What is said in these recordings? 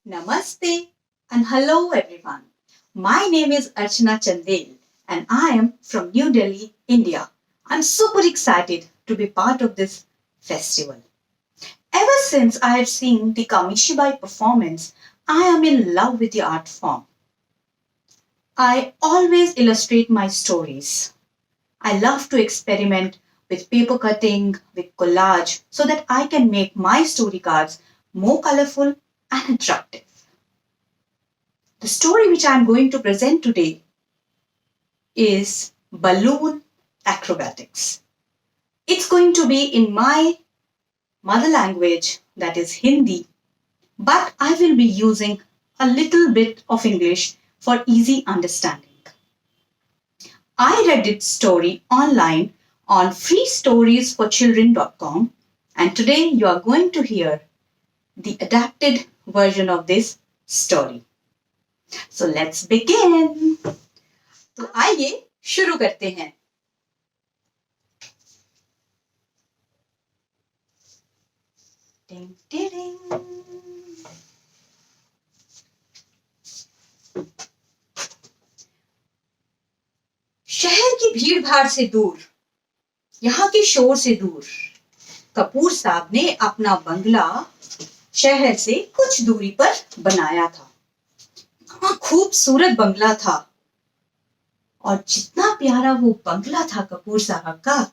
Namaste and hello everyone. My name is Archana Chandel and I am from New Delhi, India. I'm super excited to be part of this festival. Ever since I have seen the Kamishibai performance, I am in love with the art form. I always illustrate my stories. I love to experiment with paper cutting, with collage, so that I can make my story cards more colorful and attractive. The story which I am going to present today is balloon acrobatics. It's going to be in my mother language, that is Hindi, but I will be using a little bit of English for easy understanding. I read this story online on freestoriesforchildren.com, and today you are going to hear the adapted version of this story. So let's begin. तो आइए शुरू करते हैं. Ding, ding, ding. शहर की भीड़ भाड़ से दूर, यहाँ के शोर से दूर, कपूर साहब ने अपना बंगला शहर से कुछ दूरी पर बनाया था. खूबसूरत बंगला था और जितना प्यारा वो बंगला था कपूर साहब का,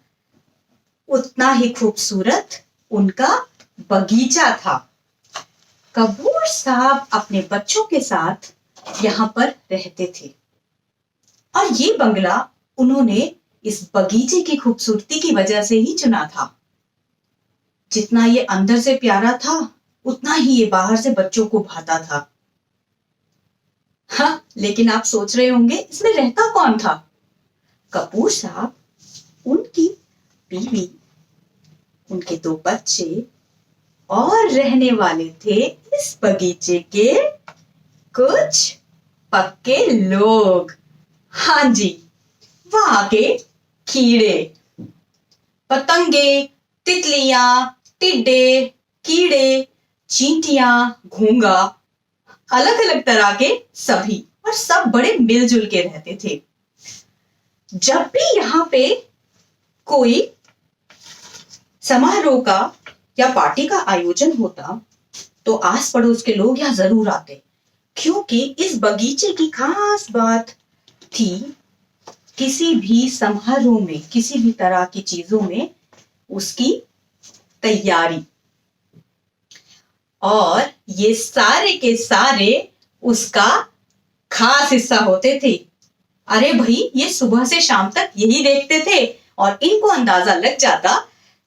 उतना ही खूबसूरत उनका बगीचा था. कपूर साहब अपने बच्चों के साथ यहाँ पर रहते थे और ये बंगला उन्होंने इस बगीचे की खूबसूरती की वजह से ही चुना था. जितना ये अंदर से प्यारा था, उतना ही ये बाहर से बच्चों को भाता था. हाँ, लेकिन आप सोच रहे होंगे इसमें रहता कौन था? कपूर साहब, उनकी बीवी, उनके 2 बच्चे और रहने वाले थे इस बगीचे के कुछ पक्के लोग. हाँ जी, वहां के कीड़े, पतंगे, तितलियां, टिड्डे, कीड़े, चींटियां, घोंगा, अलग अलग तरह के सभी, और सब बड़े मिलजुल के रहते थे. जब भी यहाँ पे कोई समारोह का या पार्टी का आयोजन होता तो आस पड़ोस के लोग यहाँ जरूर आते, क्योंकि इस बगीचे की खास बात थी किसी भी समारोह में, किसी भी तरह की चीजों में उसकी तैयारी. और ये सारे के सारे उसका खास हिस्सा होते थे. अरे भाई, ये सुबह से शाम तक यही देखते थे और इनको अंदाजा लग जाता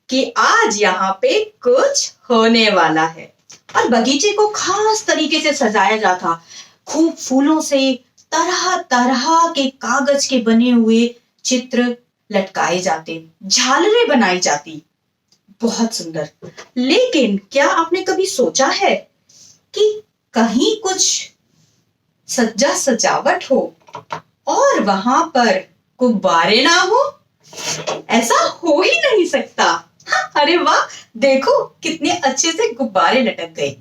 कि आज यहाँ पे कुछ होने वाला है. और बगीचे को खास तरीके से सजाया जाता. खूब फूलों से तरह तरह के कागज के बने हुए चित्र लटकाए जाते, झालरें बनाई जाती. बहुत सुंदर. लेकिन क्या आपने कभी सोचा है कि कहीं कुछ सज्जा सजावट हो और वहां पर गुब्बारे ना हो? ऐसा हो ही नहीं सकता. हाँ, अरे वाह, देखो कितने अच्छे से गुब्बारे लटक गए.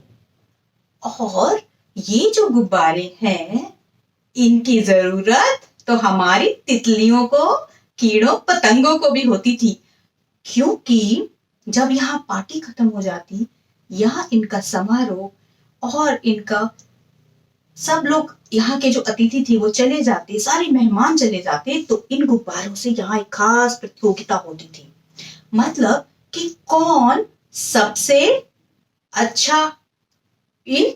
और ये जो गुब्बारे हैं, इनकी जरूरत तो हमारी तितलियों को, कीड़ों पतंगों को भी होती थी, क्योंकि जब यहाँ पार्टी खत्म हो जाती, यहाँ इनका समारोह और इनका सब लोग, यहाँ के जो अतिथि थे वो चले जाते, सारे मेहमान चले जाते, तो इन गुब्बारों से यहाँ एक खास प्रतियोगिता होती थी. मतलब कि कौन सबसे अच्छा इन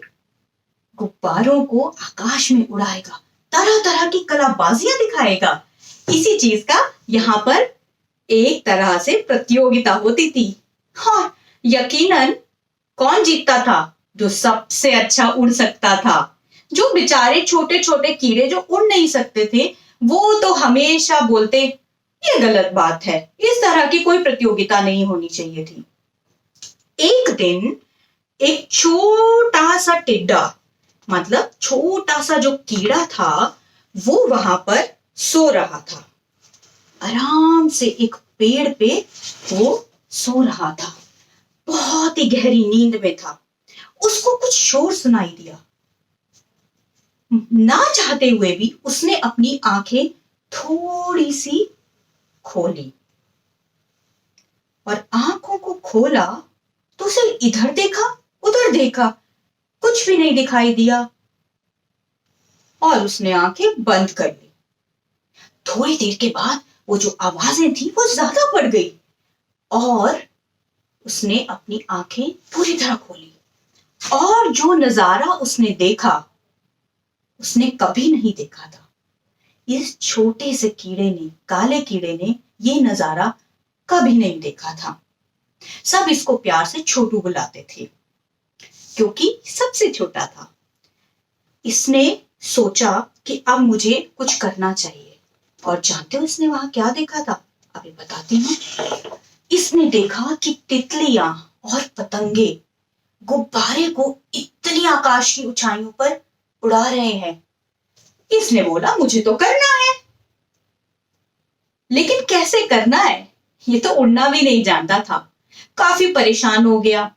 गुब्बारों को आकाश में उड़ाएगा, तरह तरह की कलाबाजियां दिखाएगा. इसी चीज का यहाँ पर एक तरह से प्रतियोगिता होती थी. हाँ, यकीनन कौन जीतता था? जो सबसे अच्छा उड़ सकता था. जो बेचारे छोटे छोटे कीड़े जो उड़ नहीं सकते थे, वो तो हमेशा बोलते ये गलत बात है, इस तरह की कोई प्रतियोगिता नहीं होनी चाहिए थी. एक दिन एक छोटा सा टिड्डा, मतलब छोटा सा जो कीड़ा था, वो वहां पर सो रहा था. आराम से एक पेड़ पे वो सो रहा था. बहुत ही गहरी नींद में था. उसको कुछ शोर सुनाई दिया. ना चाहते हुए भी उसने अपनी आंखें थोड़ी सी खोली और आंखों को खोला तो उसे इधर देखा उधर देखा, कुछ भी नहीं दिखाई दिया और उसने आंखें बंद कर ली। थोड़ी देर के बाद वो जो आवाजें थी वो ज्यादा बढ़ गई और उसने अपनी आंखें पूरी तरह खोली और जो नजारा उसने देखा उसने कभी नहीं देखा था। इस छोटे से कीड़े ने, काले कीड़े ने, ये नजारा कभी नहीं देखा था। सब इसको प्यार से छोटू बुलाते थे क्योंकि सबसे छोटा था। इसने सोचा कि अब मुझे कुछ करना चाहिए और जानते हो इसने वहां क्या देखा था? अभी बताती हूँ। इसने देखा कि तितलियां और पतंगे गुब्बारे को इतनी आकाश की ऊंचाइयों पर उड़ा रहे हैं। इसने बोला मुझे तो करना है, लेकिन कैसे करना है? ये तो उड़ना भी नहीं जानता था। काफी परेशान हो गया।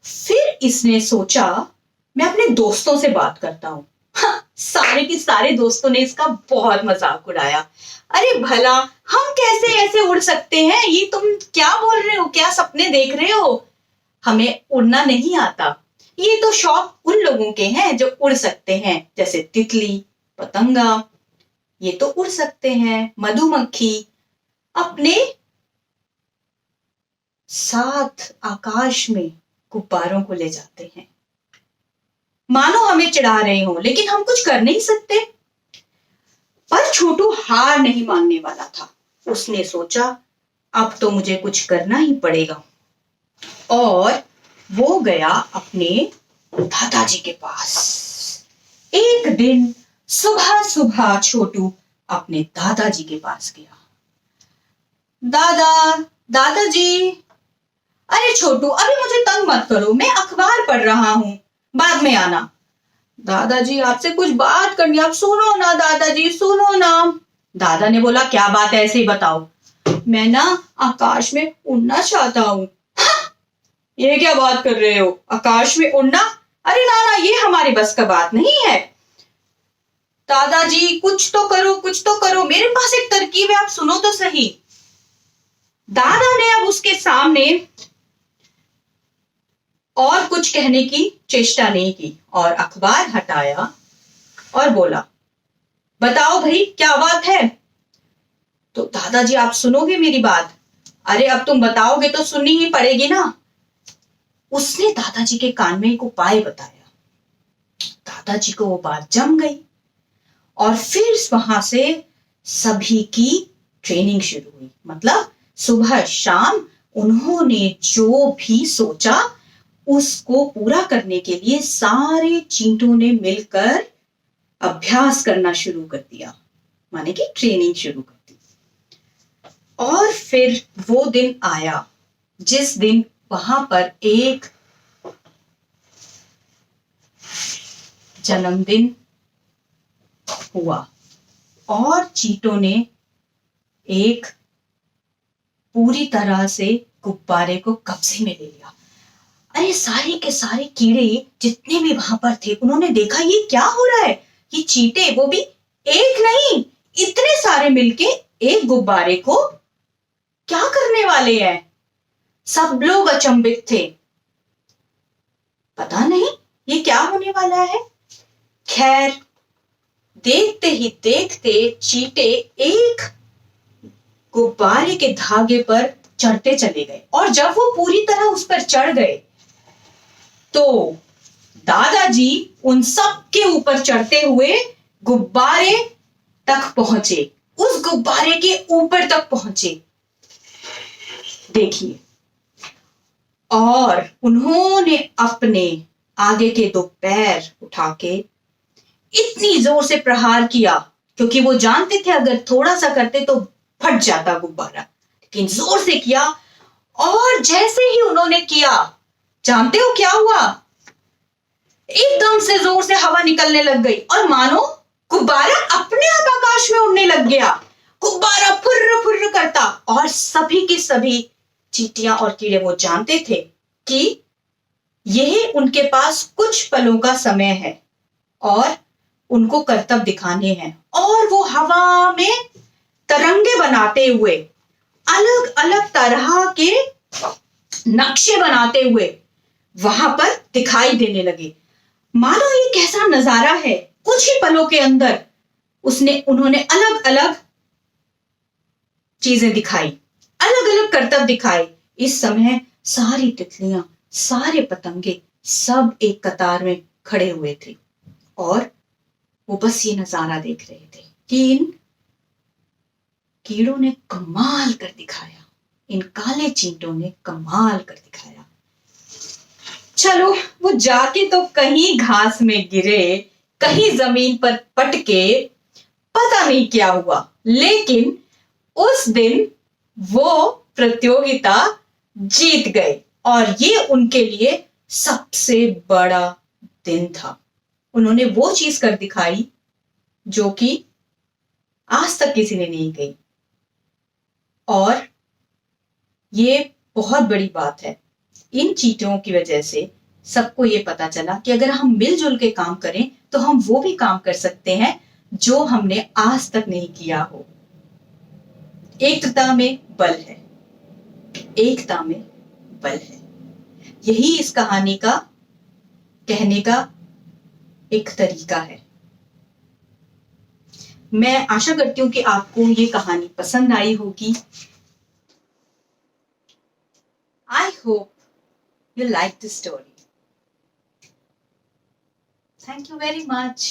फिर इसने सोचा मैं अपने दोस्तों से बात करता हूं। सारे के सारे दोस्तों ने इसका बहुत मजाक उड़ाया। अरे भला हम कैसे ऐसे उड़ सकते हैं? ये तुम क्या बोल रहे हो? क्या सपने देख रहे हो? हमें उड़ना नहीं आता। ये तो शौक उन लोगों के हैं जो उड़ सकते हैं, जैसे तितली, पतंगा, ये तो उड़ सकते हैं। मधुमक्खी अपने साथ आकाश में गुब्बारों को ले जाते हैं। मानो हमें चिढ़ा रहे हो, लेकिन हम कुछ कर नहीं सकते। पर छोटू हार नहीं मानने वाला था। उसने सोचा अब तो मुझे कुछ करना ही पड़ेगा और वो गया अपने दादाजी के पास। एक दिन सुबह सुबह छोटू अपने दादाजी के पास गया। दादाजी, अरे छोटू अभी मुझे तंग मत करो, मैं अखबार पढ़ रहा हूं, बाद में आना। दादाजी आपसे कुछ बात करनी, आप सुनो ना दादाजी, सुनो ना। दादा ने बोला क्या बात है, ऐसे ही बताओ। मैं ना आकाश में उड़ना चाहता हूँ। ये क्या बात कर रहे हो, आकाश में उड़ना? अरे ना ना, ये हमारे बस का बात नहीं है। दादाजी कुछ तो करो, कुछ तो करो, मेरे पास एक तरकीब है, आप सुनो तो सही। दादा ने अब उसके सामने और कुछ कहने की चेष्टा नहीं की और अखबार हटाया और बोला बताओ भाई क्या बात है? तो दादाजी आप सुनोगे मेरी बात? अरे अब तुम बताओगे तो सुननी ही पड़ेगी ना। उसने दादाजी के कान में एक उपाय बताया। दादाजी को वो बात जम गई और फिर वहां से सभी की ट्रेनिंग शुरू हुई। मतलब सुबह शाम उन्होंने जो भी सोचा उसको पूरा करने के लिए सारे चींटों ने मिलकर अभ्यास करना शुरू कर दिया, माने कि ट्रेनिंग शुरू कर दी। और फिर वो दिन आया जिस दिन वहां पर एक जन्मदिन हुआ और चींटों ने एक पूरी तरह से गुब्बारे को कब्जे में ले लिया। अरे सारे के सारे कीड़े जितने भी वहां पर थे उन्होंने देखा ये क्या हो रहा है। ये चींटे, वो भी एक नहीं इतने सारे मिलके एक गुब्बारे को क्या करने वाले हैं। सब लोग अचंभित थे, पता नहीं ये क्या होने वाला है। खैर देखते ही देखते चींटे एक गुब्बारे के धागे पर चढ़ते चले गए और जब वो पूरी तरह उस पर चढ़ गए तो दादाजी उन सब के ऊपर चढ़ते हुए गुब्बारे तक पहुंचे, उस गुब्बारे के ऊपर तक पहुंचे। देखिए, और उन्होंने अपने आगे के दो पैर उठा के इतनी जोर से प्रहार किया क्योंकि वो जानते थे अगर थोड़ा सा करते तो फट जाता गुब्बारा, लेकिन जोर से किया। और जैसे ही उन्होंने किया, जानते हो क्या हुआ? एकदम से जोर से हवा निकलने लग गई और मानो गुब्बारा अपने आप आकाश में उड़ने लग गया। गुब्बारा फुर्र फुर्र करता और सभी के सभी चींटियां और कीड़े वो जानते थे कि यह उनके पास कुछ पलों का समय है और उनको करतब दिखाने हैं और वो हवा में तरंगे बनाते हुए, अलग अलग तरह के नक्शे बनाते हुए वहां पर दिखाई देने लगे। मानो ये कैसा नजारा है, कुछ ही पलों के अंदर उन्होंने अलग अलग चीजें दिखाई, अलग अलग करतब दिखाए। इस समय सारी तितलियां, सारे पतंगे सब एक कतार में खड़े हुए थे और वो बस ये नजारा देख रहे थे कि इन कीड़ों ने कमाल कर दिखाया, इन काले चींटों ने कमाल कर दिखाया। चलो, वो जाके तो कहीं घास में गिरे, कहीं जमीन पर पटके, पता नहीं क्या हुआ, लेकिन उस दिन वो प्रतियोगिता जीत गए और ये उनके लिए सबसे बड़ा दिन था। उन्होंने वो चीज कर दिखाई जो कि आज तक किसी ने नहीं कही, और ये बहुत बड़ी बात है। इन चीटियों की वजह से सबको ये पता चला कि अगर हम मिलजुल के काम करें तो हम वो भी काम कर सकते हैं जो हमने आज तक नहीं किया हो। एकता में बल है, एकता में बल है। यही इस कहानी का कहने का एक तरीका है। मैं आशा करती हूं कि आपको ये कहानी पसंद आई होगी। I hope you like the story. Thank you very much.